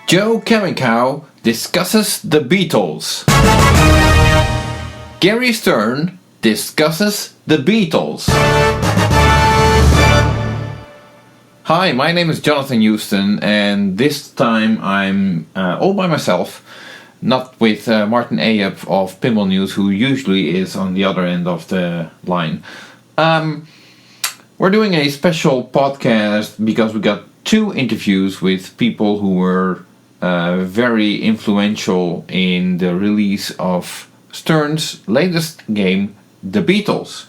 Kaminkow discusses the Beatles. Gary Stern discusses the Beatles. Hi, my name is Jonathan Houston, and this time I'm all by myself, not with Martin Ayep of Pinball News, who usually is on the other end of the line. We're doing a special podcast because we got 2 interviews with people who were very influential in the release of Stern's latest game, The Beatles.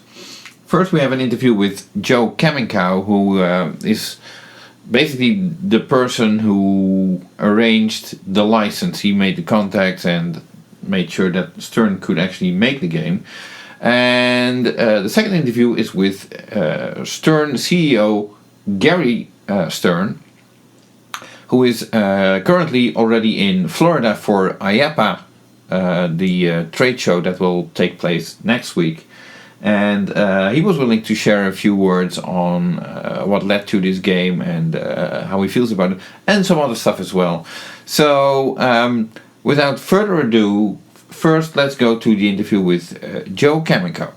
First, we have an interview with Kaminkow, who is basically the person who arranged the license. He made the contacts and made sure that Stern could actually make the game. And the second interview is with Stern CEO Gary Stern, who is currently already in Florida for IAPA, the trade show that will take place next week. And he was willing to share a few words on what led to this game and how he feels about it, and some other stuff as well. So, without further ado, first let's go to the interview with Kaminkow.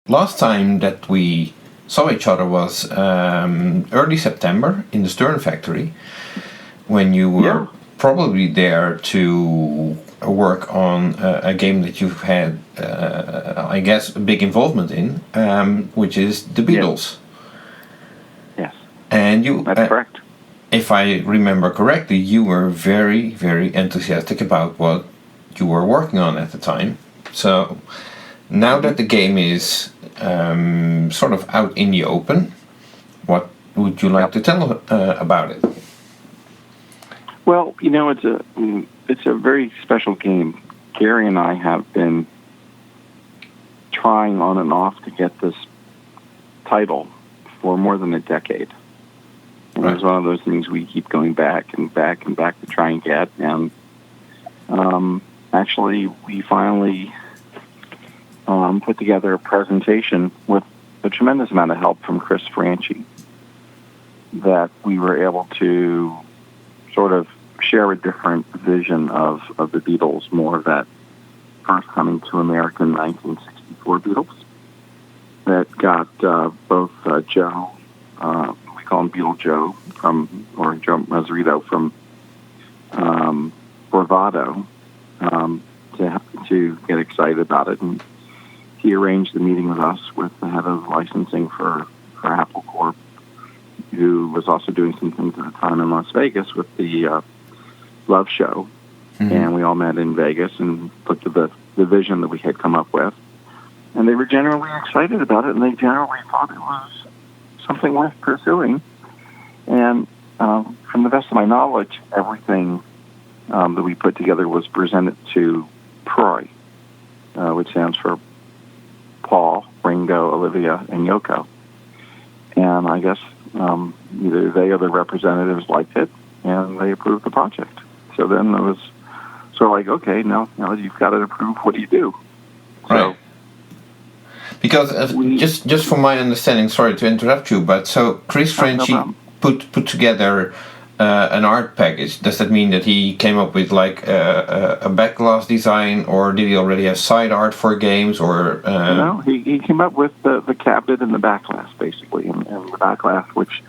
Last time that we saw each other was early September in the Stern factory, when you were probably there to work on a game that you've had, I guess, a big involvement in, which is the Beatles. Yes. And you, that's correct. If I remember correctly, you were very, very enthusiastic about what you were working on at the time. So now that the game is sort of out in the open, what would you like to tell about it? Well, you know, it's a very special game. Gary and I have been trying on and off to get this title for more than a decade. And It was one of those things we keep going back and back and back to try and get. And actually, we finally put together a presentation with a tremendous amount of help from Chris Franchi that we were able to sort of share a different vision of the Beatles, more of that first coming to American 1964 Beatles that got both Joe, we call him Beatle Joe, or Joe Mazzarito from Bravado, to get excited about it. And he arranged the meeting with us with the head of licensing for Apple Corp, who was also doing some things at the time in Las Vegas with the Love Show. Mm-hmm. And we all met in Vegas and looked at the vision that we had come up with. And they were generally excited about it, and they generally thought it was something worth pursuing. And from the best of my knowledge, everything that we put together was presented to PROY, which stands for Paul, Ringo, Olivia, and Yoko. And I guess either they or the representatives liked it, and they approved the project. So then it was sort of like, okay, now you've got it approved. What do you do? Right. So, because just from my understanding, sorry to interrupt you, but so Chris Franchi put together an art package. Does that mean that he came up with like a backglass design, or did he already have side art for games? Or no, he came up with the cabinet and the backglass, basically, and the backglass, which is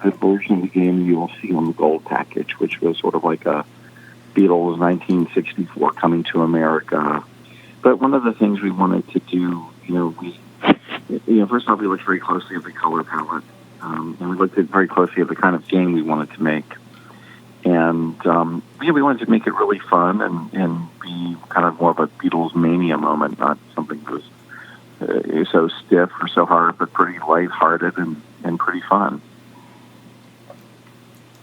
the version of the game you will see on the gold package, which was sort of like a Beatles 1964 coming to America. But one of the things we wanted to do, first off, we looked very closely at the color palette, and we looked very closely at the kind of game we wanted to make. And we wanted to make it really fun and be kind of more of a Beatles mania moment, not something that was so stiff or so hard, but pretty lighthearted and pretty fun.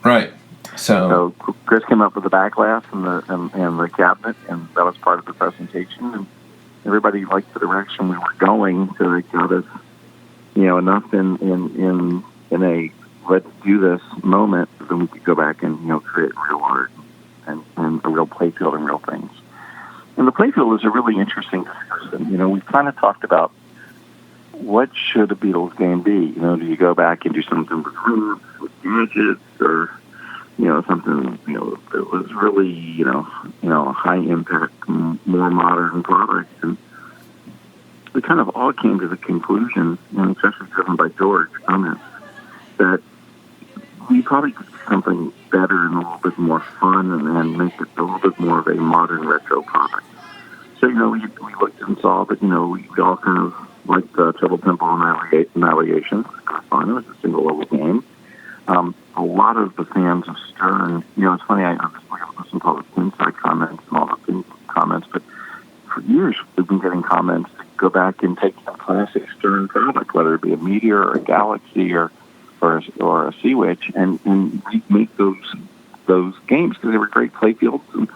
Right. So Chris came up with the backglass and the cabinet, and that was part of the presentation. And everybody liked the direction we were going, so it got us, enough in a let's do this moment, then we could go back and create real art and a real playfield and real things. And the playfield is a really interesting discussion. We've kind of talked about what should a Beatles game be. Do you go back and do something with groups, with gadgets, or something, that was really, high impact, more modern product. And we kind of all came to the conclusion, and especially driven by George comments, that we probably could do something better and a little bit more fun and make it a little bit more of a modern retro product. So, we looked and saw that, we all kind of liked Ka-Pow Pinball and Navigation. It was kind of fun. It was a single level game. A lot of the fans of Stern, it's funny, I listened to all the inside comments and all the things, comments, but for years we've been getting comments to go back and take a classic Stern product, whether it be a Meteor or a Galaxy or a Sea Witch, and remake those games because they were great playfields, and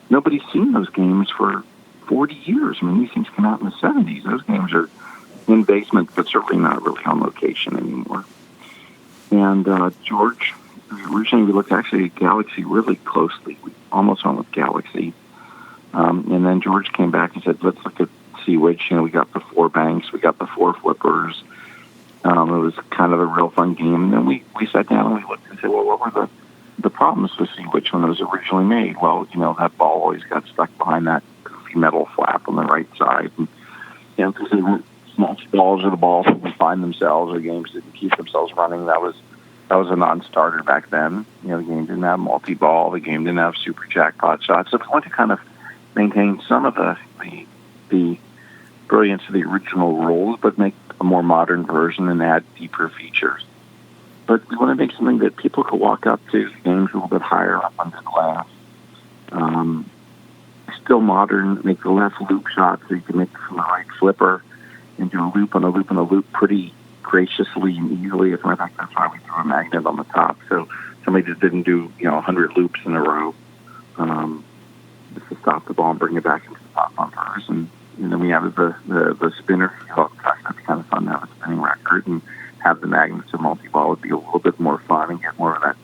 nobody's seen those games for 40 years. I mean, these things came out in the 70s. Those games are in basements, but certainly not really on location anymore. And George, originally we looked actually at Galaxy really closely. We almost went with Galaxy. And then George came back and said, let's look at Sea Witch. We got the 4 banks. We got the 4 flippers. It was kind of a real fun game. And then we sat down and we looked and said, well, what were the problems with Sea Witch when it was originally made? Well, that ball always got stuck behind that goofy metal flap on the right side. And, because they weren't small balls or the balls didn't find themselves, or the games didn't keep themselves running. That was a non-starter back then. The game didn't have multi-ball. The game didn't have super jackpot shots. So we wanted to kind of maintain some of the brilliance of the original rules, but make a more modern version and add deeper features. But we want to make something that people could walk up to, games a little bit higher up under glass. Still modern, make the left loop shot so you can make from the right flipper and do a loop on a loop on a loop pretty graciously and easily. As a matter of fact, that's why we threw a magnet on the top. So somebody just didn't do 100 loops in a row. Just to stop the ball and bring it back into the top bumpers. And then we added the spinner. That'd be kind of fun to have a spinning record and have the magnets of multi-ball would be a little bit more fun and get more of that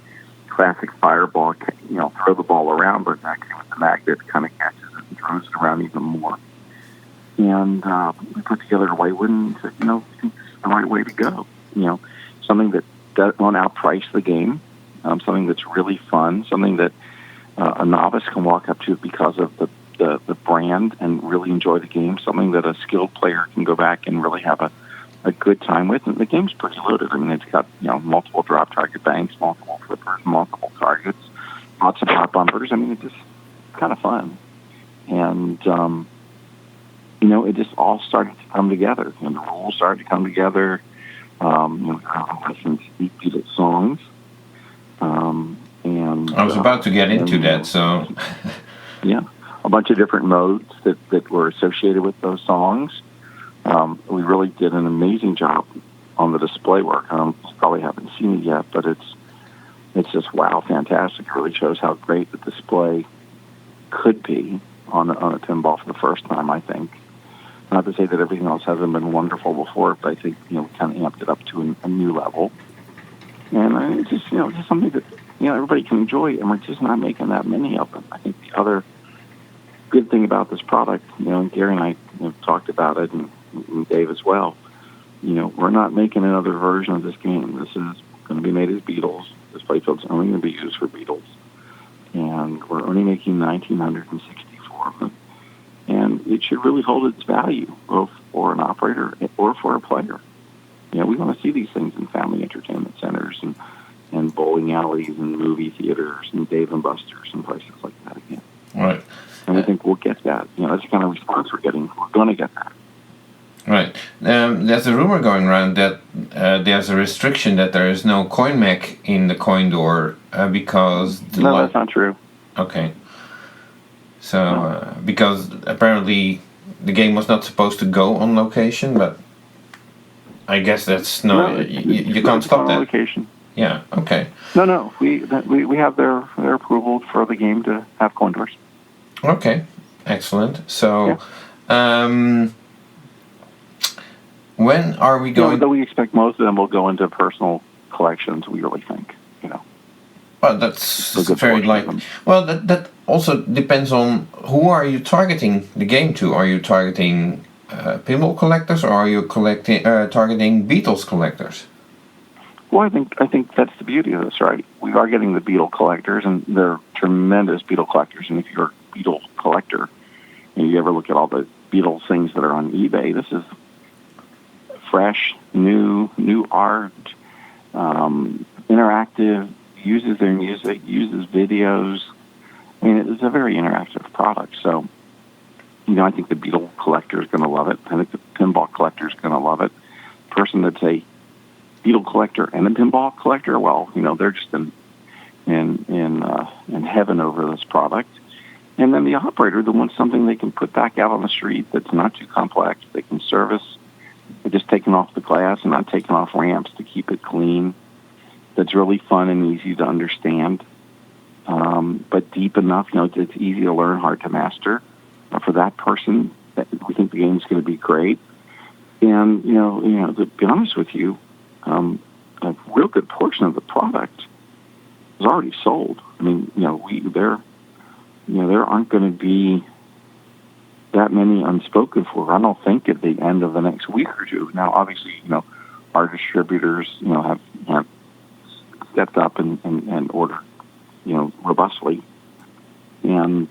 classic fireball, throw the ball around, but actually with the magnet kind of catches it and throws it around even more. And we put together a white one and said, I think this is the right way to go. Something that won't outprice the game, something that's really fun, something that a novice can walk up to because of the brand and really enjoy the game, something that a skilled player can go back and really have a good time with. And the game's pretty loaded. I mean, it's got, multiple drop target banks, multiple flippers, multiple targets, lots of top bumpers. I mean, it's just kind of fun. And, it just all started to come together. The rules started to come together. We licensed Beatles songs. And I was about to get into that, so... yeah, a bunch of different modes that were associated with those songs. We really did an amazing job on the display work. You probably haven't seen it yet, but it's just wow, fantastic. It really shows how great the display could be on a pinball for the first time, I think. Not to say that everything else hasn't been wonderful before, but I think, we kind of amped it up to a new level. And it's just, just something that, everybody can enjoy, and we're just not making that many of them. I think the other good thing about this product, and Gary and I talked about it, and Dave as well, we're not making another version of this game. This is going to be made as Beatles. This playfield's only going to be used for Beatles. And we're only making 1,964 of them. And it should really hold its value, both for an operator or for a player. We want to see these things in family entertainment centers and bowling alleys and movie theaters and Dave & Buster's and places like that again. Right. And I think we'll get that. That's the kind of response we're getting. We're going to get that. Right. There's a rumor going around that there's a restriction that there is no coin mech in the coin door because... No, that's not true. Okay. So, because apparently the game was not supposed to go on location, but I guess that's not... you can't stop that. Location. Yeah, okay. No. We have their approval for the game to have coin doors. Okay, excellent. So, when are we going... Though we expect most of them will go into personal collections, we really think, Well, that's very likely. Well, that also depends on who are you targeting the game to. Are you targeting pinball collectors, or are you targeting Beatles collectors? Well, I think that's the beauty of this, right? We are getting the Beatle collectors, and they're tremendous Beatle collectors. And if you're a Beatle collector, and you ever look at all the Beatles things that are on eBay, this is fresh, new art, interactive, uses their music, uses videos. I mean, it's a very interactive product. So, I think the Beatle collector is going to love it. I think the pinball collector is going to love it. Person that's a Beatle collector and a pinball collector, well, they're just in heaven over this product. And then the operator that wants something they can put back out on the street that's not too complex, they can service. They're just taking off the glass and not taking off ramps to keep it clean. That's really fun and easy to understand, but deep enough. It's easy to learn, hard to master. For that person, we think the game's going to be great. And to be honest with you, a real good portion of the product is already sold. I mean, there aren't going to be that many unspoken for. I don't think at the end of the next week or two. Now, obviously, our distributors, have stepped up and ordered, robustly. And,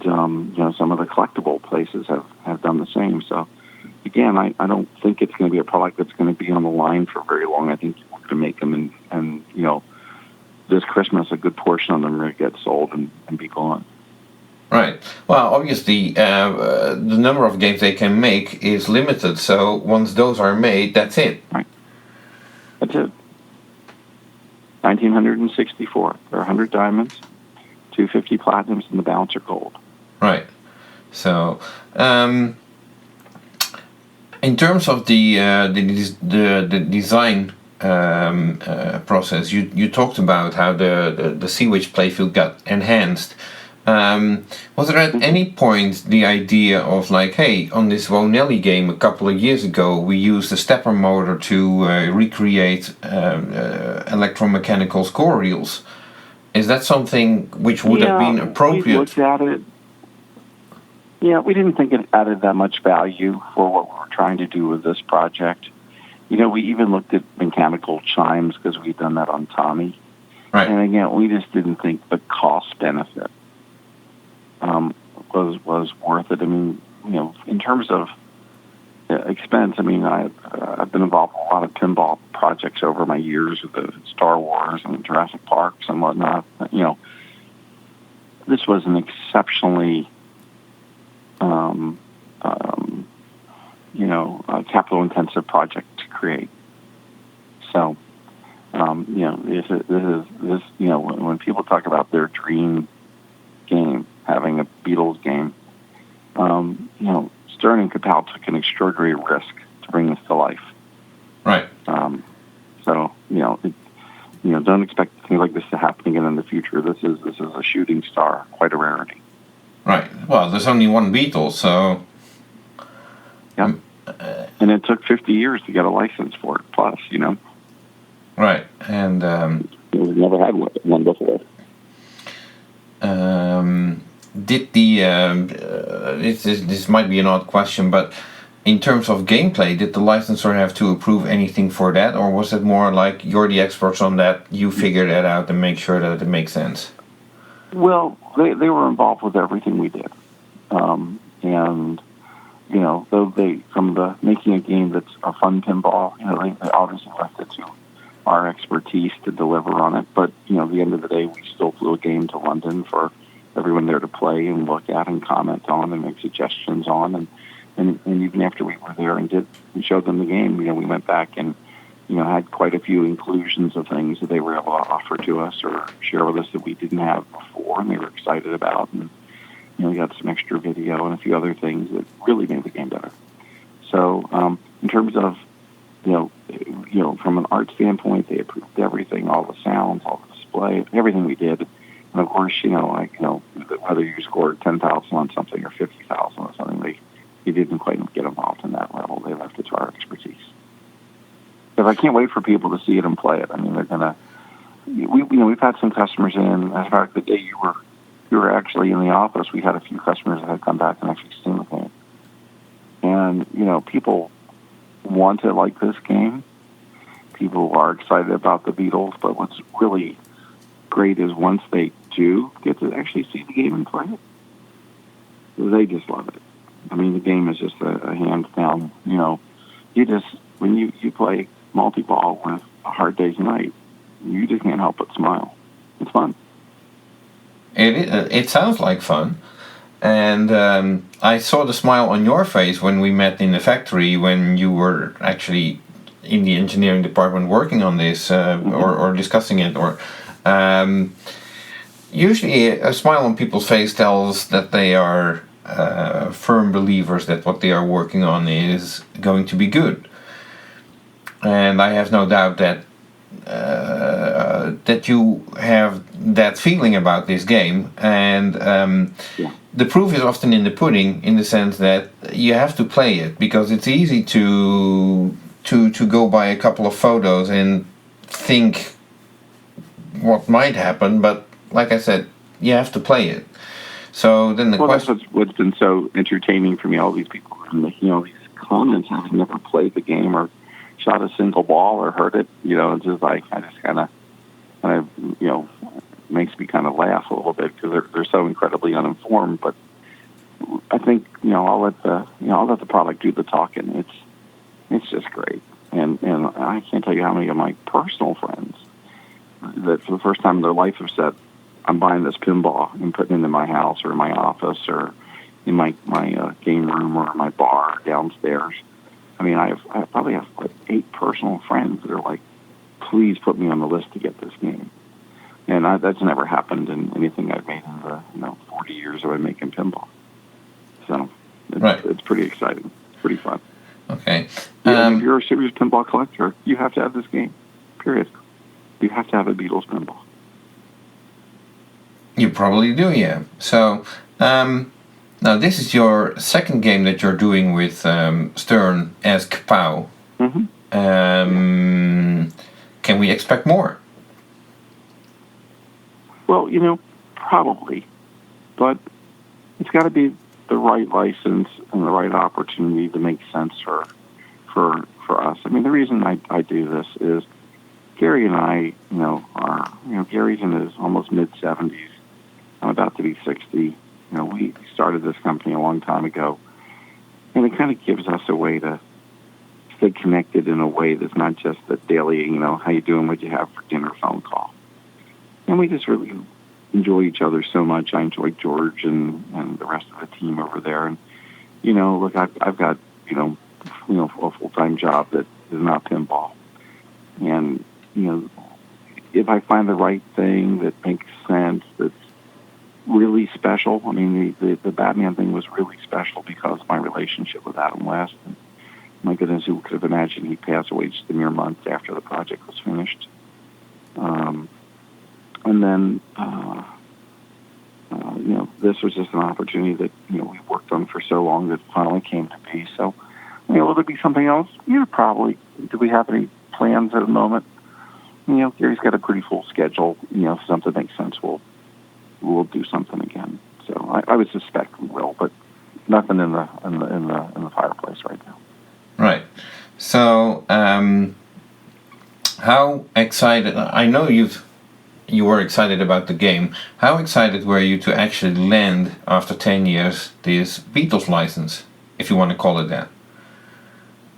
some of the collectible places have done the same. So, again, I don't think it's going to be a product that's going to be on the line for very long. I think we're going to make them, and this Christmas, a good portion of them are going to get sold and be gone. Right. Well, obviously, the number of games they can make is limited. So once those are made, that's it. Right. That's it. 1,964. There are 100 diamonds, 250 platinums, and the balance are gold. Right. So, in terms of the design process, you talked about how the Sea Witch playfield got enhanced. Was there at any point the idea of like, hey, on this Vonelli game a couple of years ago, we used a stepper motor to recreate electromechanical score reels? Is that something which would have been appropriate? We looked at it. Yeah, we didn't think it added that much value for what we were trying to do with this project. We even looked at mechanical chimes because we'd done that on Tommy. Right. And again, we just didn't think the cost benefit was worth it. I mean, in terms of expense, I mean, I've been involved in a lot of pinball projects over my years with the Star Wars and Jurassic Parks and whatnot. This was an exceptionally capital-intensive project to create. So, this when people talk about their dream game, having a Beatles game, Stern and Ka-Pow took an extraordinary risk to bring this to life. Right. So, don't expect things like this to happen again in the future. This is a shooting star, quite a rarity. Right. Well, there's only one Beatles, so. Yeah. And it took 50 years to get a license for it, plus, Right. And. We've never had one before. Did this might be an odd question, but in terms of gameplay, did the licensor have to approve anything for that, or was it more like you're the experts on that, you figure that out and make sure that it makes sense? Well, they were involved with everything we did, and though they from the making a game that's a fun pinball, they obviously left it to our expertise to deliver on it. But at the end of the day, we still flew a game to London for everyone there to play and look at and comment on and make suggestions on, and even after we were there and showed them the game, we went back and had quite a few inclusions of things that they were able to offer to us or share with us that we didn't have before, and they were excited about. And we got some extra video and a few other things that really made the game better. So in terms of from an art standpoint, they approved everything, all the sounds, all the display, everything we did. And of course, whether you scored 10,000 on something or 50,000 on something, they didn't quite get involved in that level. They left it to our expertise. But I can't wait for people to see it and play it. I mean, they're gonna. We've had some customers in. As a fact, the day you were actually in the office, we had a few customers that had come back and actually seen the game. And people want to like this game people are excited about the Beatles, but what's really great is once they do get to actually see the game and play it, they just love it. I mean, the game is just a hands down, when you play multi-ball with A Hard Day's Night, you just can't help but smile. It's fun. It sounds like fun. And I saw the smile on your face when we met in the factory when you were actually in the engineering department working on this or discussing it. Or usually a smile on people's face tells that they are firm believers that what they are working on is going to be good. And I have no doubt that that you have that feeling about this game, and the proof is often in the pudding, in the sense that you have to play it, because it's easy to go by a couple of photos and think what might happen, but like I said, you have to play it. So then the question... That's what's been so entertaining for me, all these people making all these comments having never played the game or shot a single ball or heard it, it's just like, I just kind of, makes me kind of laugh a little bit because they're so incredibly uninformed. But I think, I'll let the product do the talking. It's just great. And I can't tell you how many of my personal friends that for the first time in their life have said, I'm buying this pinball and putting it in my house or in my office or in my game room or my bar downstairs. I mean, I probably have like 8 personal friends that are like, please put me on the list to get this game. And that's never happened in anything I've made in the 40 years I've been making pinball. So it's pretty exciting. It's pretty fun. Okay. If you're a serious pinball collector, you have to have this game. Period. You have to have a Beatles pinball. You probably do, yeah. So, now this is your second game that you're doing with Stern as Ka-Pow. Mm-hmm. Can we expect more? Well, probably. But it's got to be the right license and the right opportunity to make sense for us. I mean, the reason I do this is Gary and I, are, Gary's in his almost mid-70s. I'm about to be 60. We started this company a long time ago, and it kind of gives us a way to stay connected in a way that's not just the daily, how you doing, what you have for dinner phone call. And we just really enjoy each other so much. I enjoy George and the rest of the team over there. And, look, I've got, a full-time job that is not pinball. And, if I find the right thing that makes sense, that's really special. I mean, the Batman thing was really special because of my relationship with Adam West. And my goodness, who could have imagined he'd pass away just a mere month after the project was finished. And then, this was just an opportunity that, we worked on for so long that finally came to be. So, will it be something else? Yeah, probably. Do we have any plans at the moment? Gary's got a pretty full schedule. If something makes sense, we'll do something again. So I would suspect we will, but nothing in the fireplace right now. Right. So, how excited? I know you were excited about the game. How excited were you to actually land after 10 years this Beatles license, if you want to call it that?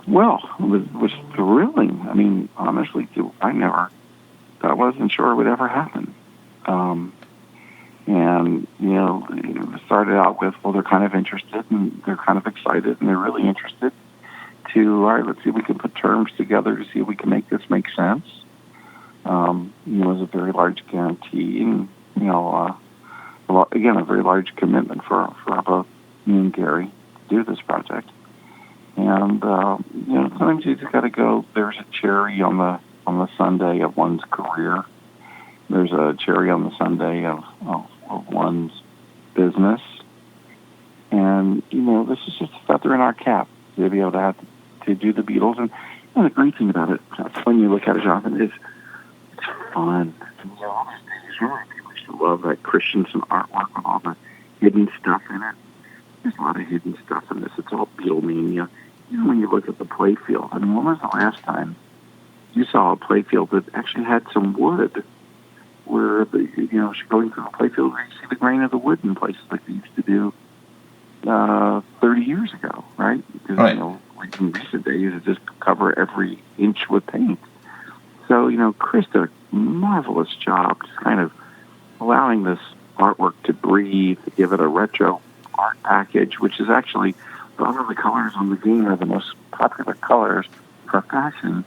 Well, it was thrilling. I mean, honestly, I wasn't sure it would ever happen. And, it started out with, well, they're kind of interested and they're kind of excited and they're really interested to, all right, let's see if we can put terms together to see if we can make this make sense. It was a very large guarantee and, again, a very large commitment for both me and Gary to do this project. And, sometimes you just got to go, there's a cherry on the Sunday of one's career. There's a cherry on the Sunday of one's business. And, this is just a feather in our cap to be able to do the Beatles. And the great thing about it, when you look at it, Jonathan, is it's fun. And, all these days, really, people used to love that Christensen artwork with all the hidden stuff in it. There's a lot of hidden stuff in this. It's all Beatlemania. When you look at the play field, I mean, when was the last time you saw a playfield that actually had some wood, where going through the playfield, where you see the grain of the wood in places like they used to do 30 years ago, right? Because like in recent days, it just cover every inch with paint. So Chris did a marvelous job, just kind of allowing this artwork to breathe, to give it a retro art package, which is actually a lot of the colors on the game are the most popular colors for fashion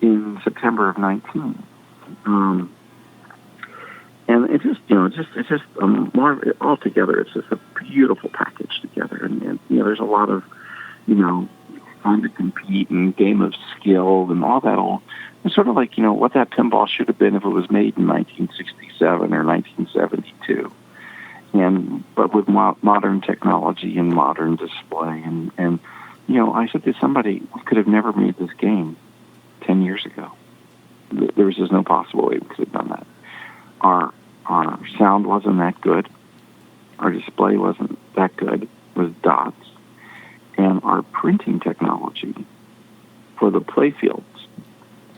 in September of 19. And it's just, more altogether, it's just a beautiful package together. And there's a lot of, fun to compete and game of skill and all that old. It's sort of like, what that pinball should have been if it was made in 1967 or 1972. But with modern technology and modern display. And I said to somebody, we could have never made this game 10 years ago. There was just no possible way we could have done that. Our sound wasn't that good. Our display wasn't that good. It was dots. And our printing technology for the playfields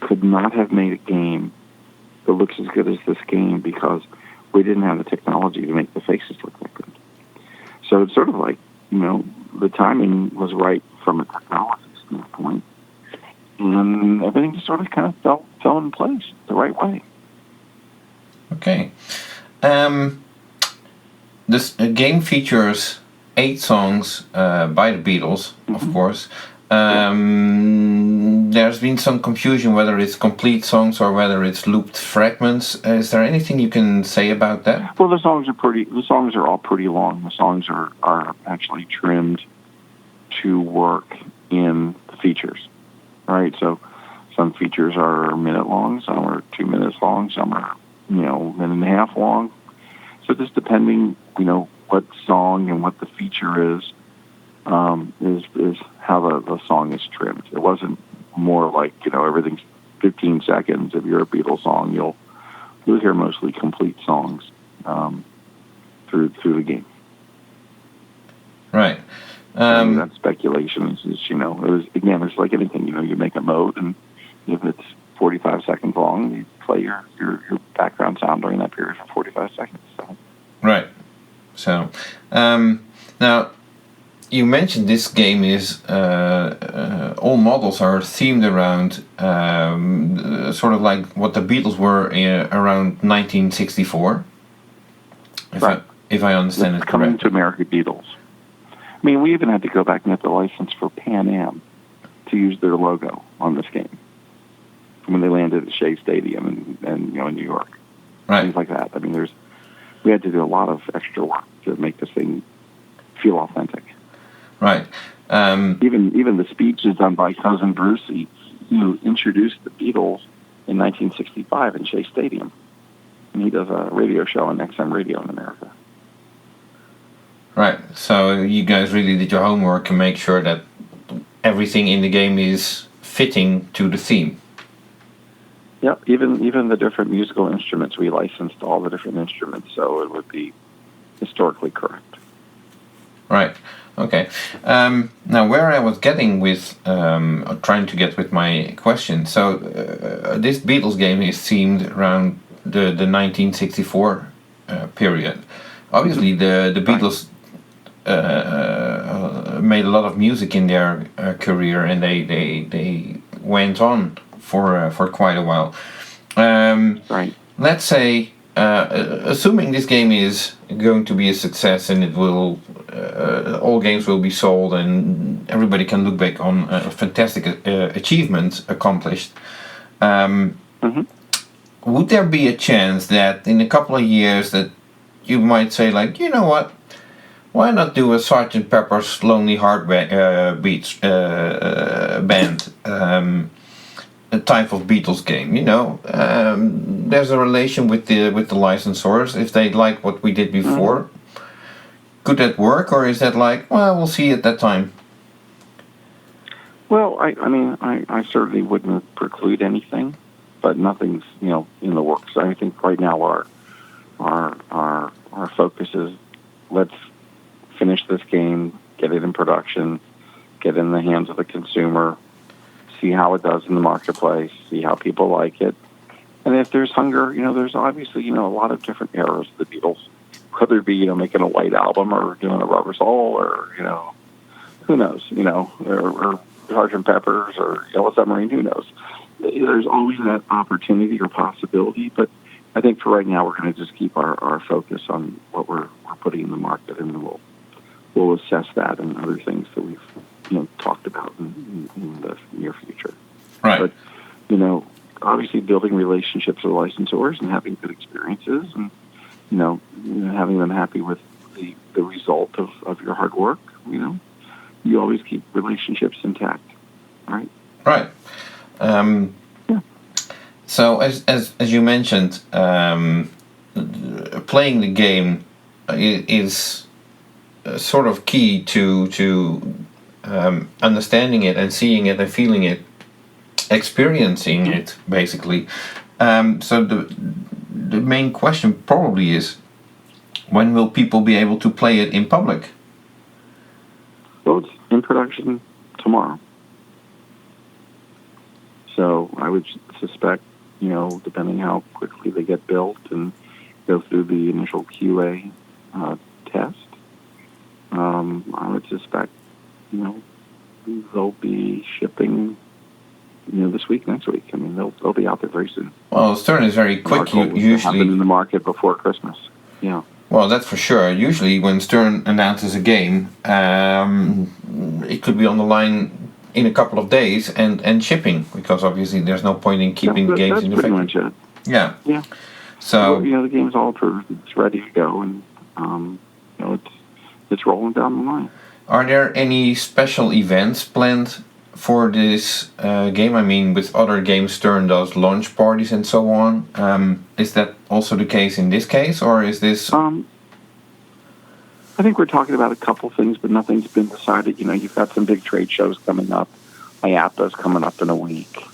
could not have made a game that looks as good as this game because we didn't have the technology to make the faces look that good. So it's sort of like, the timing was right from a technology standpoint. And everything just sort of kind of fell in place the right way. Okay. This game features 8 songs by the Beatles, of course. There's been some confusion whether it's complete songs or whether it's looped fragments. Is there anything you can say about that? Well, the songs are all pretty long. The songs are actually trimmed to work in the features, right? So some features are a minute long, some are 2 minutes long, some are, a minute and a half long. So just depending, what song and what the feature is how the song is trimmed. It wasn't more like, everything's 15 seconds. If you're a Beatles song, you'll hear mostly complete songs through the game. Right. That's speculation. It's just, it was, again, it's like anything, you make a mode, and if it's 45 seconds long, you play your background sound during that period for 45 seconds. So. Right. So, now, you mentioned this game is, all models are themed around, sort of like what the Beatles were around 1964. If I understand it correctly. Coming to America Beatles. I mean, we even had to go back and get the license for Pan Am to use their logo on this game when they landed at Shea Stadium and in New York. Right. Things like that. I mean, we had to do a lot of extra work to make this thing feel authentic. Right. Even the speech is done by Cousin Brucey, who introduced the Beatles in 1965 in Shea Stadium. And he does a radio show on XM Radio in America. Right. So you guys really did your homework and make sure that everything in the game is fitting to the theme. Yep. Even the different musical instruments, we licensed all the different instruments, so it would be historically correct. Right. Okay. Now, where I was getting with, trying to get with my question. So, this Beatles game is themed around the 1964 period. Obviously, the Beatles made a lot of music in their career, and they went on for quite a while. Right. Let's say, assuming this game is going to be a success and it will, all games will be sold and everybody can look back on fantastic achievements accomplished. Would there be a chance that in a couple of years that you might say, like, you know what, why not do a Sgt. Pepper's Lonely Heart Beats band? A type of Beatles game, there's a relation with the licensors. If they like what we did before, could that work, or is that like, well, we'll see at that time? Well, I certainly wouldn't preclude anything, but nothing's in the works. I think right now our focus is let's finish this game, get it in production, get it in the hands of the consumer, see how it does in the marketplace, see how people like it. And if there's hunger, there's obviously, a lot of different eras of the Beatles, whether it be, making a White Album or doing a Rubber Soul or, who knows, or Sgt. Pepper's or Yellow Submarine, who knows. There's always that opportunity or possibility, but I think for right now we're going to just keep our focus on what we're putting in the market, and we'll assess that and other things that we've talked about in the near future. Right. But obviously building relationships with licensors and having good experiences, and having them happy with the result of your hard work. You always keep relationships intact. Right. Right. So as you mentioned, playing the game is sort of key to understanding it and seeing it and feeling it, experiencing it, basically. So the main question probably is, when will people be able to play it in public? Well, it's in production tomorrow. So I would suspect, depending how quickly they get built and go through the initial QA test, I would suspect, they'll be shipping, this week, next week. I mean, they'll be out there very soon. Well, Stern is very quick. Usually happen in the market before Christmas. Yeah. Well, that's for sure. Usually, when Stern announces a game, it could be on the line in a couple of days and shipping, because obviously there's no point in keeping the games in the factory. That's pretty much it. Yeah. Yeah. So the game's all approved. It's ready to go, and it's rolling down the line. Are there any special events planned for this game? I mean, with other games, Stern does launch parties and so on. Is that also the case in this case, or is this? I think we're talking about a couple things, but nothing's been decided. You've got some big trade shows coming up. IAPA's coming up in a week.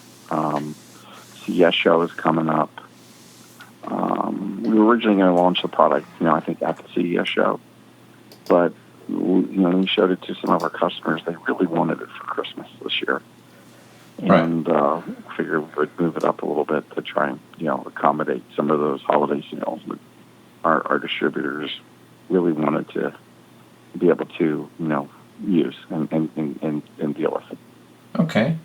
CES show is coming up. We were originally going to launch the product, I think at the CES show, but we showed it to some of our customers. They really wanted it for Christmas this year, and figured we would move it up a little bit to try and accommodate some of those holiday sales that our distributors really wanted to be able to use and deal with it. Okay,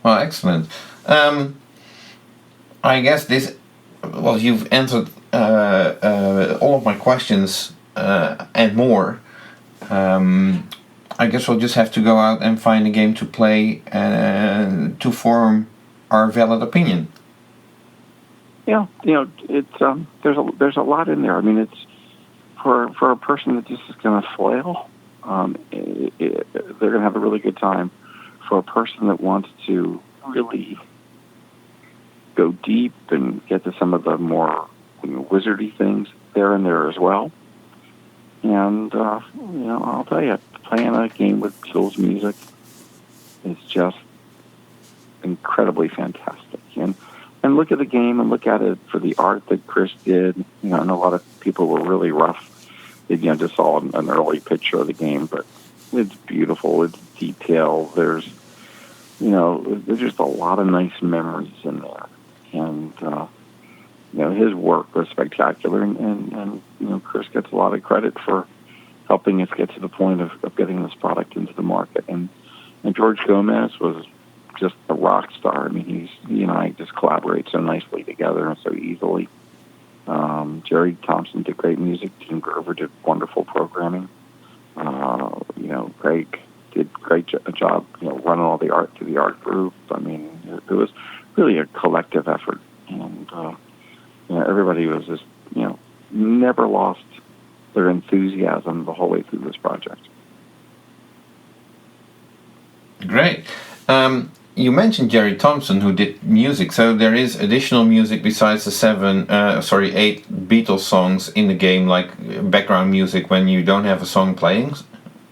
well, excellent. I guess you've answered all of my questions and more. I guess we'll just have to go out and find a game to play to form our valid opinion. Yeah, it's there's a lot in there. I mean, it's for a person that just is going to flail, they're going to have a really good time. For a person that wants to really go deep and get to some of the more wizardy things, they're in there as well. And I'll tell you, playing a game with Beatles music is just incredibly fantastic. And look at the game and look at it for the art that Chris did. I know a lot of people were really rough. They just saw an early picture of the game, but it's beautiful. It's detailed. There's just a lot of nice memories in there. And, his work was spectacular. And Chris gets a lot of credit for helping us get to the point of getting this product into the market. And George Gomez was just a rock star. I mean, he and I just collaborate so nicely together and so easily. Jerry Thompson did great music. Tim Grover did wonderful programming. Greg did great job, running all the art to the art group. I mean, it was really a collective effort, and everybody was just, never lost their enthusiasm the whole way through this project. Great. You mentioned Jerry Thompson, who did music, so there is additional music besides the 8 Beatles songs in the game, like background music when you don't have a song playing.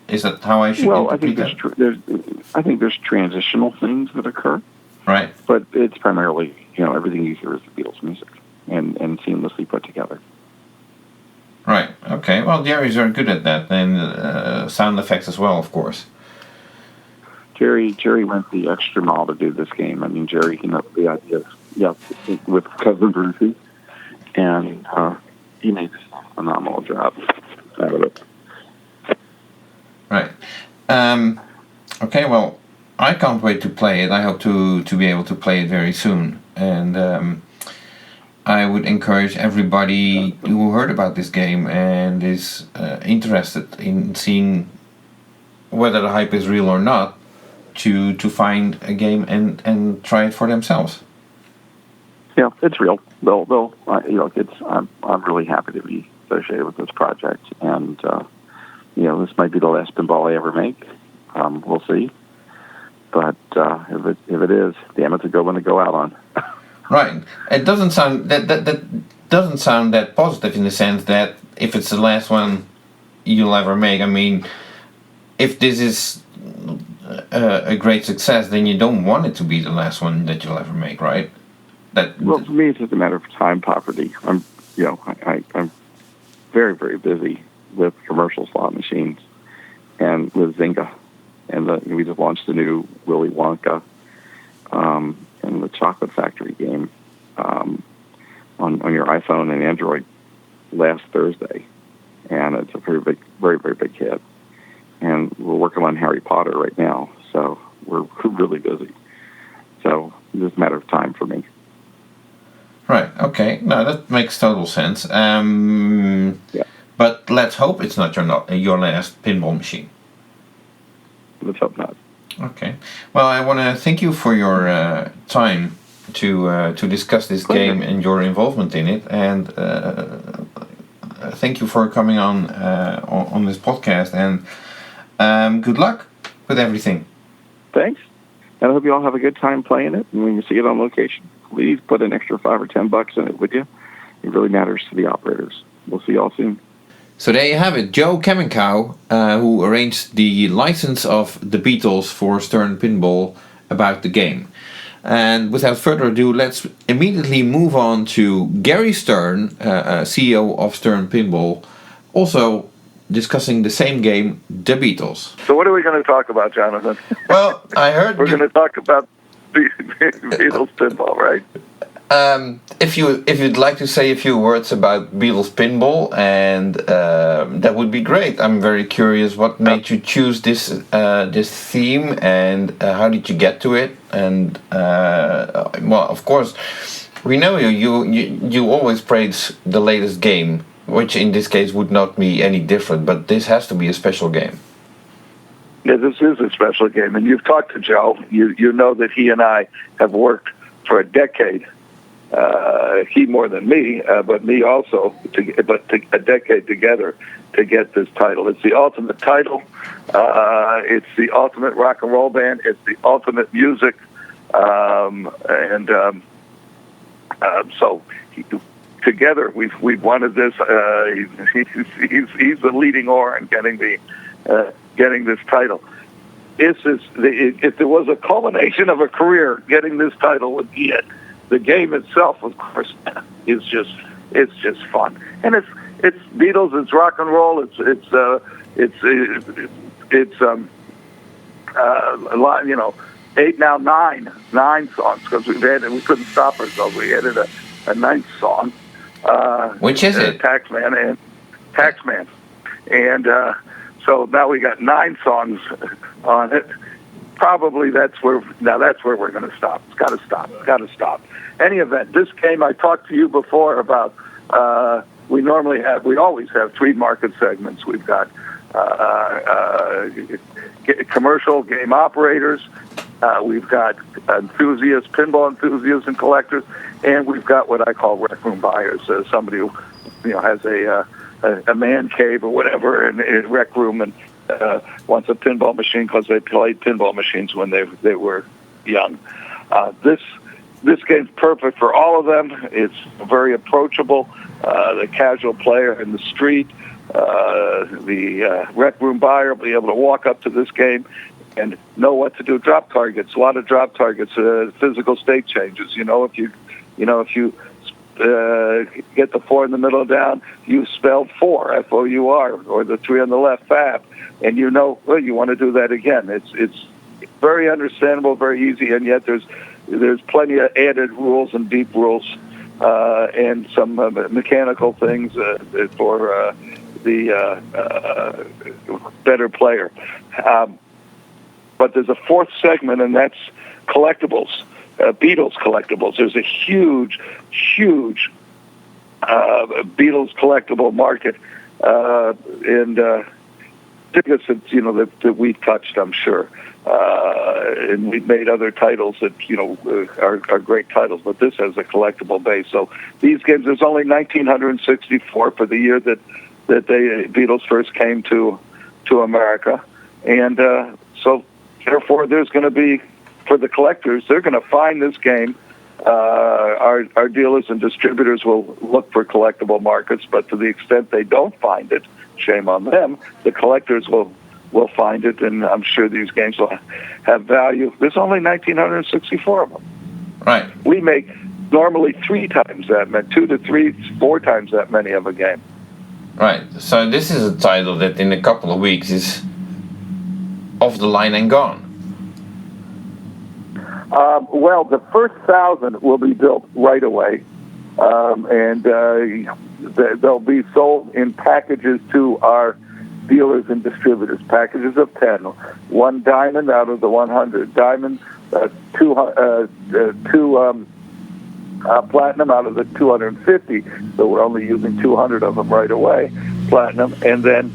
Is that how I should interpret that? I think there's transitional things that occur. Right. But it's primarily, everything you hear is the Beatles music and seamlessly put together. Right. Okay. Well, Jerry's very good at that, and sound effects as well, of course. Jerry went the extra mile to do this game. I mean, Jerry came up with the idea, with Cousin Brucey, and he made a phenomenal job out of it. Right. Okay, well, I can't wait to play it. I hope to be able to play it very soon. And I would encourage everybody who heard about this game and is interested in seeing whether the hype is real or not, to find a game and try it for themselves. Yeah, it's real. They'll I'm really happy to be associated with this project, and this might be the last pinball I ever make. We'll see, but if it is, damn, it's a good one to go out on. Right. It doesn't sound that doesn't sound that positive in the sense that if it's the last one you'll ever make. I mean, if this is a great success, then you don't want it to be the last one that you'll ever make, right? Well, for me, it's just a matter of time property. I'm very, very busy with commercial slot machines and with Zynga, and we just launched the new Willy Wonka and the Chocolate Factory game on your iPhone and Android last Thursday, and it's a very very big hit. And we're working on Harry Potter right now, so we're really busy. So it's just a matter of time for me. Right, okay. No, that makes total sense. Yeah. But let's hope it's not your last pinball machine. Let's hope not. Okay. Well, I want to thank you for your time to discuss this game and your involvement in it. And thank you for coming on this podcast. And good luck with everything. Thanks. And I hope you all have a good time playing it. And when you see it on location, please put an extra $5 or $10 in it, would you? It really matters to the operators. We'll see you all soon. So there you have it, Joe Kaminkow, who arranged the license of the Beatles for Stern Pinball about the game. And without further ado, let's immediately move on to Gary Stern, CEO of Stern Pinball, also discussing the same game, the Beatles. So what are we going to talk about, Jonathan? Well, I heard we're going to talk about Beatles pinball, right? If you'd like to say a few words about Beatles pinball, and that would be great. I'm very curious what made you choose this theme, and how did you get to it? And well, of course, we know you always praise the latest game, which in this case would not be any different. But this has to be a special game. Yeah, this is a special game, and you've talked to Joe. You know that he and I have worked for a decade. He more than me, but me also, a decade together to get this title. It's the ultimate title. It's the ultimate rock and roll band. It's the ultimate music. So together we've wanted this. He's the leading oar in getting this title. If there was a culmination of a career, getting this title would be it. The game itself, of course, is just fun, and it's Beatles, it's rock and roll, it's a lot, nine songs, because we couldn't stop ourselves. We added a ninth song, which is it? Taxman, and so now we got 9 songs on it. Probably that's where we're going to stop. It's got to stop. Any event, this game, I talked to you before about, we always have 3 market segments. We've got commercial game operators, we've got enthusiasts, pinball enthusiasts and collectors, and we've got what I call rec room buyers, somebody who has a man cave or whatever in a rec room and wants a pinball machine because they played pinball machines when they were young. This game's perfect for all of them. It's very approachable. The casual player in the street, the rec room buyer will be able to walk up to this game and know what to do. Drop targets, a lot of drop targets, physical state changes. If you get the 4 in the middle down, you spelled 4, F-O-U-R, or the 3 on the left, fab, and you want to do that again. It's very understandable, very easy, and yet there's plenty of added rules and deep rules, and some mechanical things for the better player. But there's a fourth segment, and that's collectibles, Beatles collectibles. There's a huge Beatles collectible market, and biggest that we've touched, I'm sure. And we've made other titles that are great titles, but this has a collectible base. So these games, there's only 1,964 for the year that the Beatles first came to America, and so therefore there's going to be, for the collectors, they're going to find this game. Our dealers and distributors will look for collectible markets, but to the extent they don't find it, shame on them. The collectors will find it, and I'm sure these games will have value. There's only 1,964 of them. Right. We make normally 3 times that many, 2 to 3, 4 times that many of a game. Right. So this is a title that in a couple of weeks is off the line and gone. Well, the first 1,000 will be built right away, and they'll be sold in packages to our dealers and distributors, packages of 10, 1 diamond out of the 100, diamond, 2 platinum out of the 250, so we're only using 200 of them right away, platinum, and then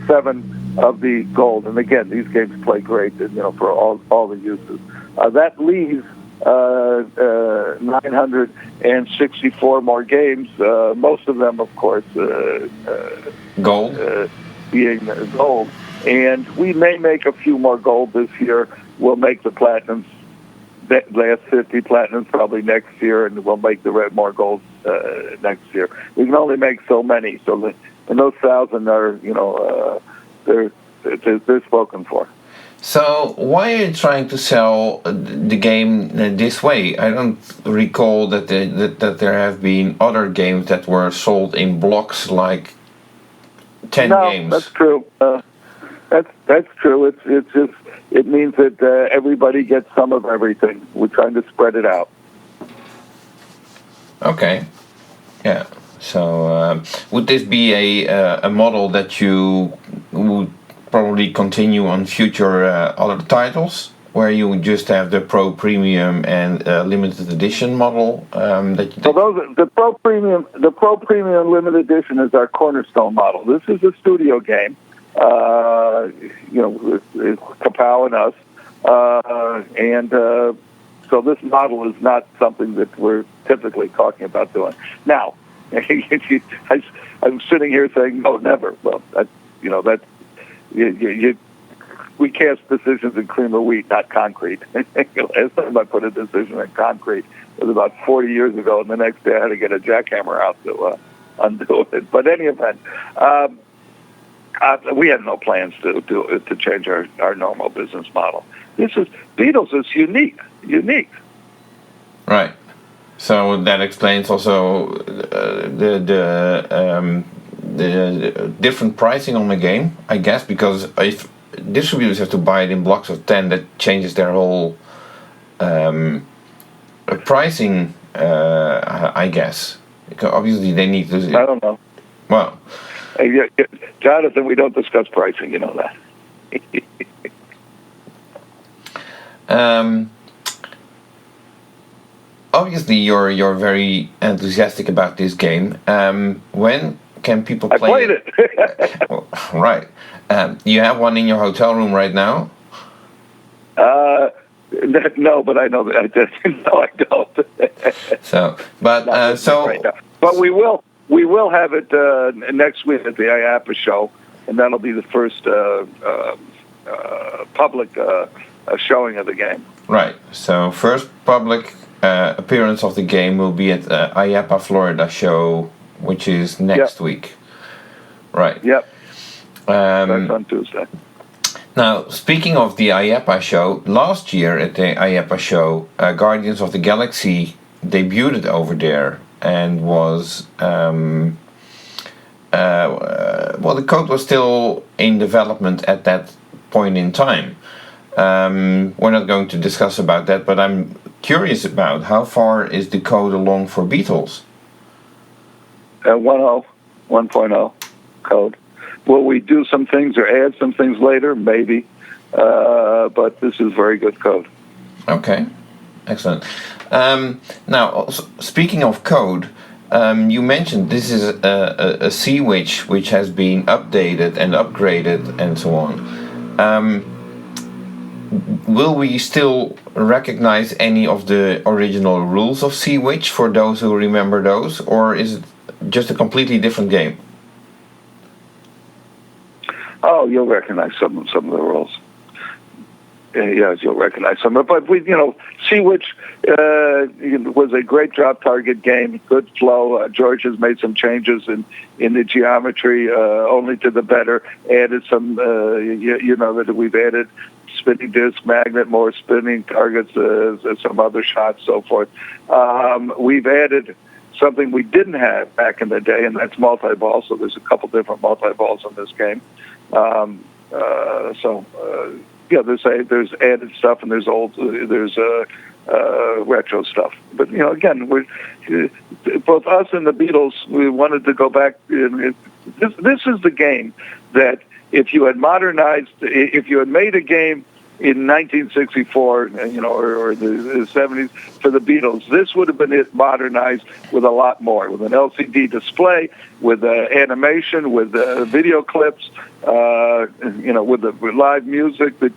7 of the gold. And again, these games play great, for all the uses. That leaves 964 more games, most of them, of course, Gold. Being gold. And we may make a few more gold this year. We'll make the platinums, the last 50 platinums probably next year, and we'll make the more gold next year. We can only make so many, and those 1,000 are, they're spoken for. So why are you trying to sell the game this way? I don't recall that there have been other games that were sold in blocks, like 10 games. No, that's true. That's true. It's just, it means that everybody gets some of everything. We're trying to spread it out. Okay. Yeah. So would this be a model that you would probably continue on future other titles, where you would just have the Pro Premium and limited edition model? The Pro Premium limited edition is our cornerstone model. This is a studio game, with Ka-Pow and us, and so this model is not something that we're typically talking about doing. Now, I'm sitting here saying no, never. Well, we cast decisions in cream of wheat, not concrete. Last time I put a decision in concrete was about 40 years ago, and the next day I had to get a jackhammer out to undo it. But in any event, we had no plans to change our normal business model. Beatles is unique. Right. So that explains also the different pricing on the game, I guess, because if distributors have to buy it in blocks of 10, that changes their whole pricing, I guess. Because obviously they need to... I don't know. Well... Jonathan, we don't discuss pricing, you know that. Obviously you're very enthusiastic about this game. When can people play I played it? Right. You have one in your hotel room right now? No, but I know that I did. No, I don't. But we will have it next week at the IAPA show, and that'll be the first public showing of the game. Right. So first public appearance of the game will be at IAPA Florida show, which is next week. Right. Yep. That's on Tuesday. Now, speaking of the IAPA show, last year at the IAPA show, Guardians of the Galaxy debuted over there and was... the code was still in development at that point in time. We're not going to discuss about that, but I'm curious about how far is the code along for Beatles? 1.0, 1.0 code. Will we do some things or add some things later? Maybe. But this is very good code. Okay, excellent. Now, speaking of code, you mentioned this is a C-Witch which has been updated and upgraded and so on. Will we still recognize any of the original rules of C-Witch for those who remember those, or is it just a completely different game? Oh, you'll recognize some of the rules. Yes, you'll recognize some. But C-Witch was a great drop target game, good flow. George has made some changes in the geometry, only to the better. Added some, that we've added spinning disc, magnet, more spinning targets, some other shots, so forth. We've added something we didn't have back in the day, and that's multi-ball. So there's a couple different multi-balls in this game. There's added stuff and there's retro stuff. But again, both us and the Beatles, we wanted to go back. This is the game that if you had made a game in 1964, or the 70s for the Beatles, this would have been it modernized with a lot more, with an LCD display, with animation, with video clips, with live music, that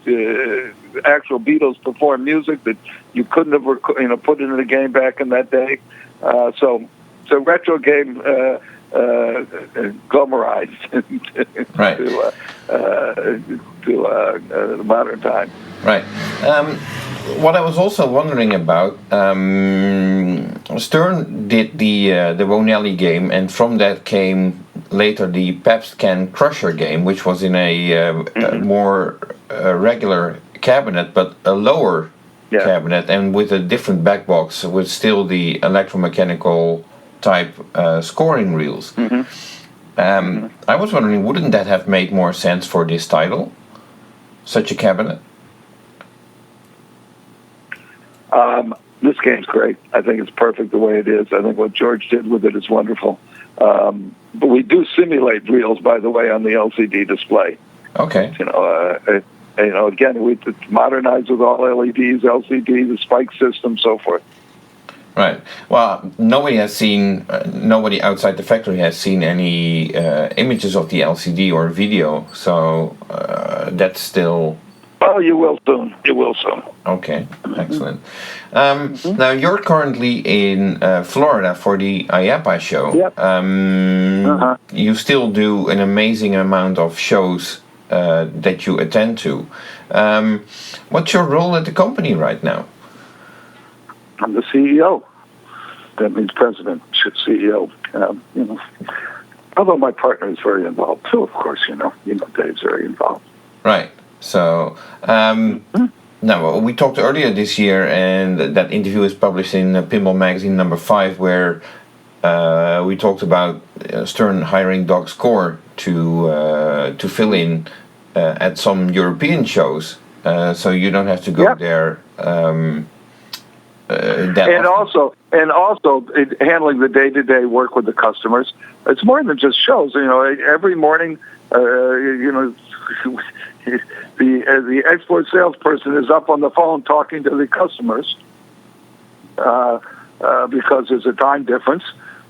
actual Beatles performed music that you couldn't have put into the game back in that day. So it's a retro game glamorized Right. to the modern time. Right. What I was also wondering about, Stern did the Bonelli game, and from that came later the Pabst Can Crusher game, which was in a more regular cabinet, but a lower cabinet, and with a different back box, with still the electromechanical type scoring reels. I was wondering, wouldn't that have made more sense for this title? Such a cabinet? This game's great. I think it's perfect the way it is. I think what George did with it is wonderful. But we do simulate reels, by the way, on the LCD display. Okay. Again, it's modernized with all LEDs, LCD, the spike system, so forth. Right. Well, nobody outside the factory has seen any images of the LCD or video, so that's still... Oh, you will soon. You will soon. Okay, excellent. Now, you're currently in Florida for the IAPA show. Yep. You still do an amazing amount of shows that you attend to. What's your role at the company right now? I'm the CEO. That means president, CEO. Although my partner is very involved too, of course. Dave's very involved. Right. So, now we talked earlier this year, and that interview is published in Pinball Magazine number 5, where we talked about Stern hiring Doug Score to fill in at some European shows, so you don't have to go there. And also handling the day-to-day work with the customers. It's more than just shows. Every morning, the export salesperson is up on the phone talking to the customers because there's a time difference,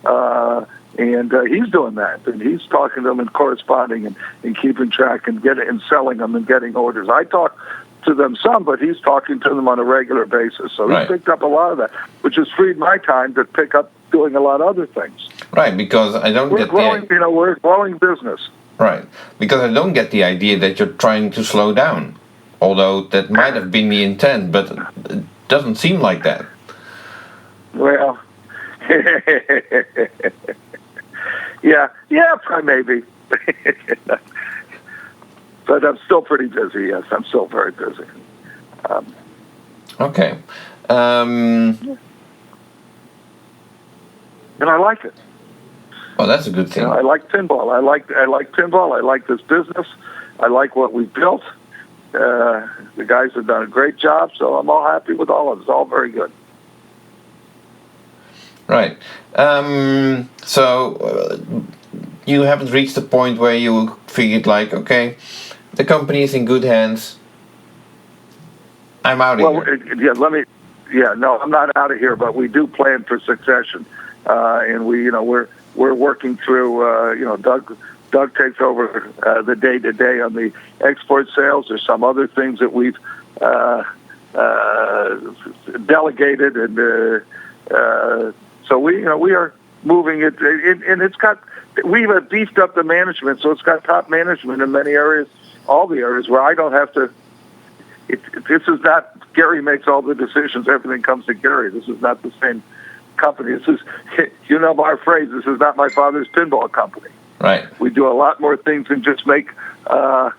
and he's doing that, and he's talking to them and corresponding and keeping track and selling them and getting orders. I talk to them some, but he's talking to them on a regular basis. So he picked up a lot of that, which has freed my time to pick up doing a lot of other things. Right, because I don't get we're a growing business. Right, because I don't get the idea that you're trying to slow down, although that might have been the intent, but it doesn't seem like that. Well, maybe. But I'm still pretty busy, yes. I'm still very busy. Okay. And I like it. Well, that's a good thing. I like pinball. I like pinball. I like this business. I like what we built. The guys have done a great job, so I'm all happy with all of it. It's all very good. Right. So you haven't reached the point where you figured like, okay, the company is in good hands. I'm out of here. No, I'm not out of here, but we do plan for succession, and we're working through. Doug takes over the day-to-day on the export sales. There's some other things that we've delegated, and so we are moving it, and we've beefed up the management, so it's got top management in many areas, all the areas where I don't have to. This is not Gary makes all the decisions. Everything comes to Gary. This is not the same company. This is, our phrase. This is not my father's pinball company. Right. We do a lot more things than just make a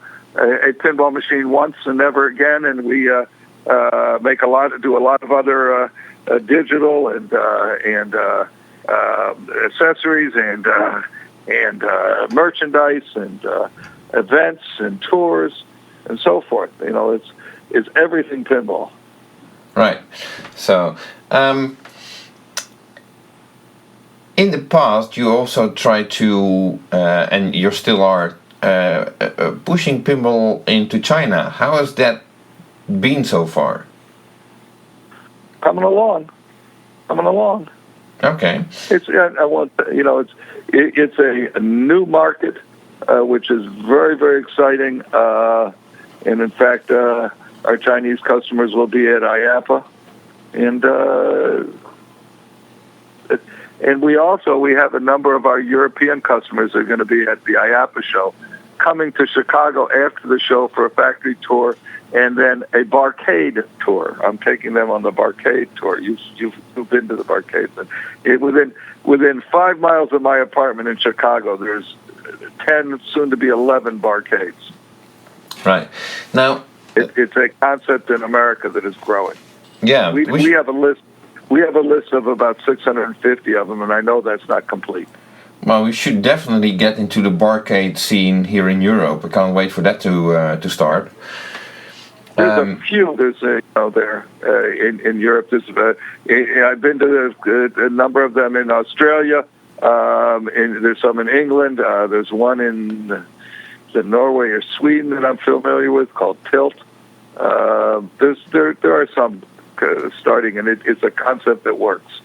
pinball machine once and never again, and we do a lot of other digital and accessories and merchandise and events and tours and so forth. It's everything pinball. Right. So, in the past, you also tried to, and you still are, pushing pinball into China. How has that been so far? Coming along. Okay. It's a new market, which is very, very exciting. And in fact, our Chinese customers will be at IAPA, and we have a number of our European customers that are going to be at the IAPA show, coming to Chicago after the show for a factory tour and then a barcade tour. I'm taking them on the barcade tour. You've been to the barcade. Within 5 miles of my apartment in Chicago, there's 10, soon to be 11 barcades. Right. Now, it's a concept in America that is growing. Yeah, we have a list. We have a list of about 650 of them, and I know that's not complete. Well, we should definitely get into the barcade scene here in Europe. I can't wait for that to start. There's a few. There's in Europe. I've been to a number of them in Australia. And there's some in England. There's one in Norway or Sweden that I'm familiar with called Tilt. There are some starting, and it's a concept that works.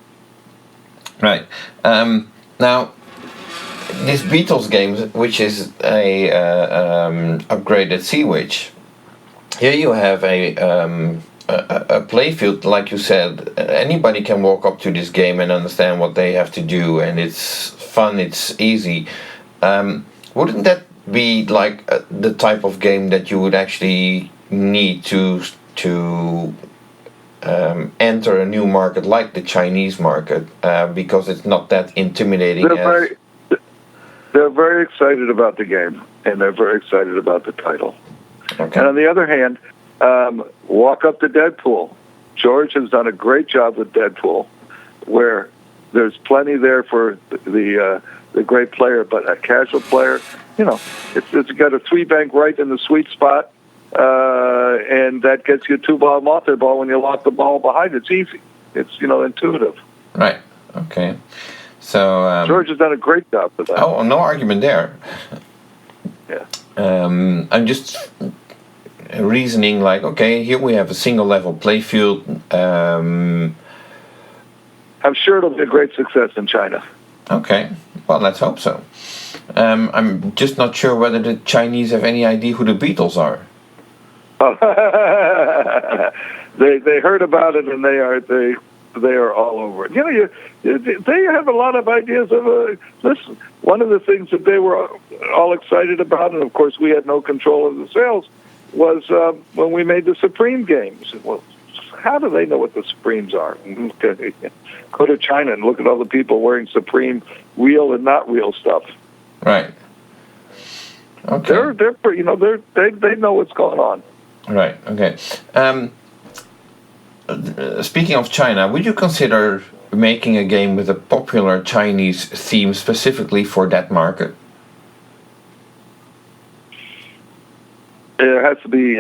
Right. Now, this Beatles game, which is a upgraded Sea Witch, here you have a playfield, like you said. Anybody can walk up to this game and understand what they have to do, and it's fun, it's easy. Wouldn't that be like the type of game that you would actually need to enter a new market like the Chinese market, because it's not that intimidating? They're very excited about the game, and they're very excited about the title. Okay. And on the other hand, walk up to Deadpool. George has done a great job with Deadpool, where there's plenty there for the great player, but a casual player, it's got a 3-bank right in the sweet spot, and that gets you a 2-ball multi-ball when you lock the ball behind. It's easy. It's intuitive. Right. Okay. So George has done a great job with that. Oh, no argument there. Yeah. I'm just reasoning like, okay, here we have a single level playfield. I'm sure it'll be a great success in China. Okay, well, let's hope so. I'm just not sure whether the Chinese have any idea who the Beatles are. Oh. They heard about it, and they are all over it. They have a lot of ideas of listen, one of the things that they were all excited about, and of course we had no control of the sales, was when we made the Supreme games. Well, how do they know what the Supremes are? Go to China and look at all the people wearing Supreme real and not real stuff. Right. Okay. They know what's going on. Right. Okay. Speaking of China, would you consider making a game with a popular Chinese theme specifically for that market? It has to be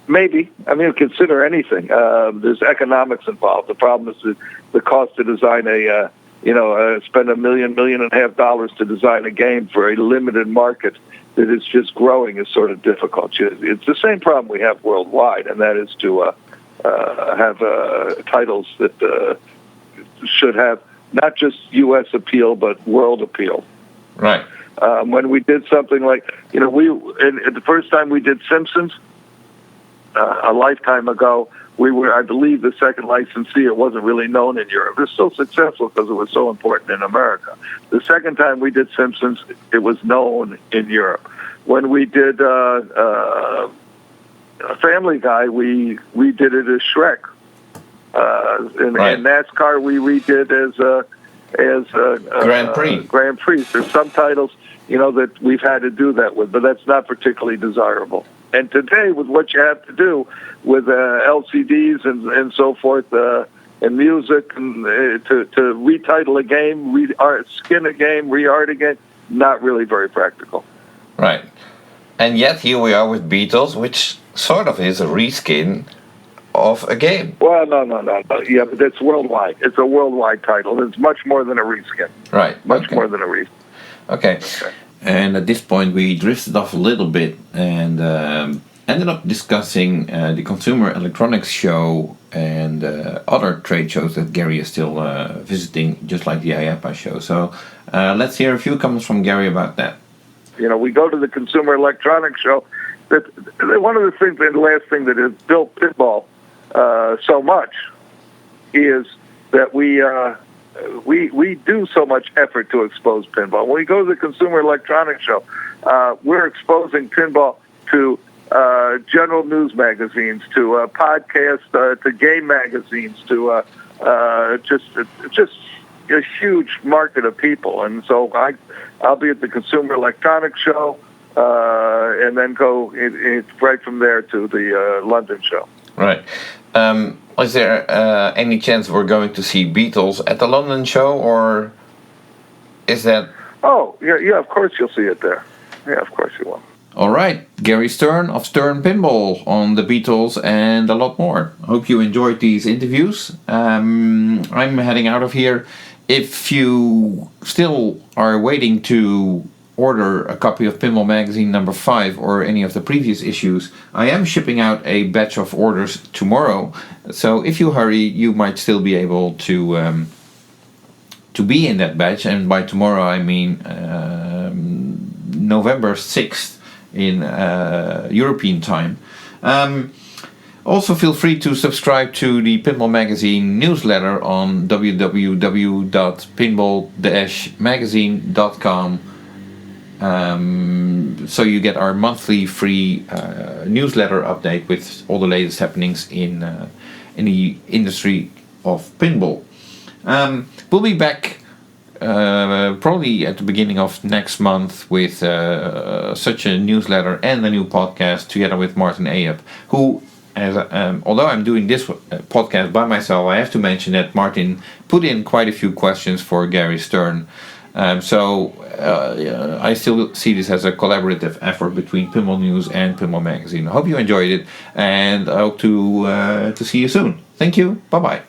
maybe. I mean, consider anything. There's economics involved. The problem is the cost to design spend $1 million and a half dollars to design a game for a limited market that is just growing is sort of difficult. It's the same problem we have worldwide, and that is to have titles that should have not just U.S. appeal but world appeal. Right. When we did something like, the first time we did Simpsons, a lifetime ago, we were, I believe, the second licensee. It wasn't really known in Europe. It was so successful because it was so important in America. The second time we did Simpsons, it was known in Europe. When we did Family Guy, we did it as Shrek. In NASCAR, we redid as Grand Prix. Grand Prix. There's some titles, that we've had to do that with, but that's not particularly desirable. And today, with what you have to do with LCDs and so forth, and music, and to retitle a game, skin a game, re-art a game, not really very practical. Right. And yet here we are with Beatles, which sort of is a reskin of a game. Well, no. Yeah, but it's worldwide. It's a worldwide title. It's much more than a reskin. Right. Much more than a reskin. Okay. And at this point, we drifted off a little bit and ended up discussing the Consumer Electronics Show and other trade shows that Gary is still visiting, just like the IAPA show. So let's hear a few comments from Gary about that. We go to the Consumer Electronics Show. One of the things, and the last thing that has built pinball so much is that we do so much effort to expose pinball. When we go to the Consumer Electronics Show, we're exposing pinball to general news magazines, to podcasts, to game magazines, to just a huge market of people. And so I'll be at the Consumer Electronics Show, and then go right from there to the London show. Right. Is there any chance we're going to see Beatles at the London show, or is that... Oh, yeah, of course you'll see it there. Yeah, of course you will. All right, Gary Stern of Stern Pinball on the Beatles and a lot more. Hope you enjoyed these interviews. I'm heading out of here. If you still are waiting to order a copy of Pinball Magazine number 5 or any of the previous issues, I am shipping out a batch of orders tomorrow. So if you hurry, you might still be able to be in that batch. And by tomorrow, I mean November 6th in European time. Also feel free to subscribe to the Pinball Magazine newsletter on www.pinball-magazine.com. So you get our monthly free newsletter update with all the latest happenings in the industry of pinball. We'll be back probably at the beginning of next month with such a newsletter and a new podcast together with Martin Ayep, who, although I'm doing this podcast by myself, I have to mention that Martin put in quite a few questions for Gary Stern. So I still see this as a collaborative effort between Pinball News and Pinball Magazine. I hope you enjoyed it, and I hope to see you soon. Thank you. Bye-bye.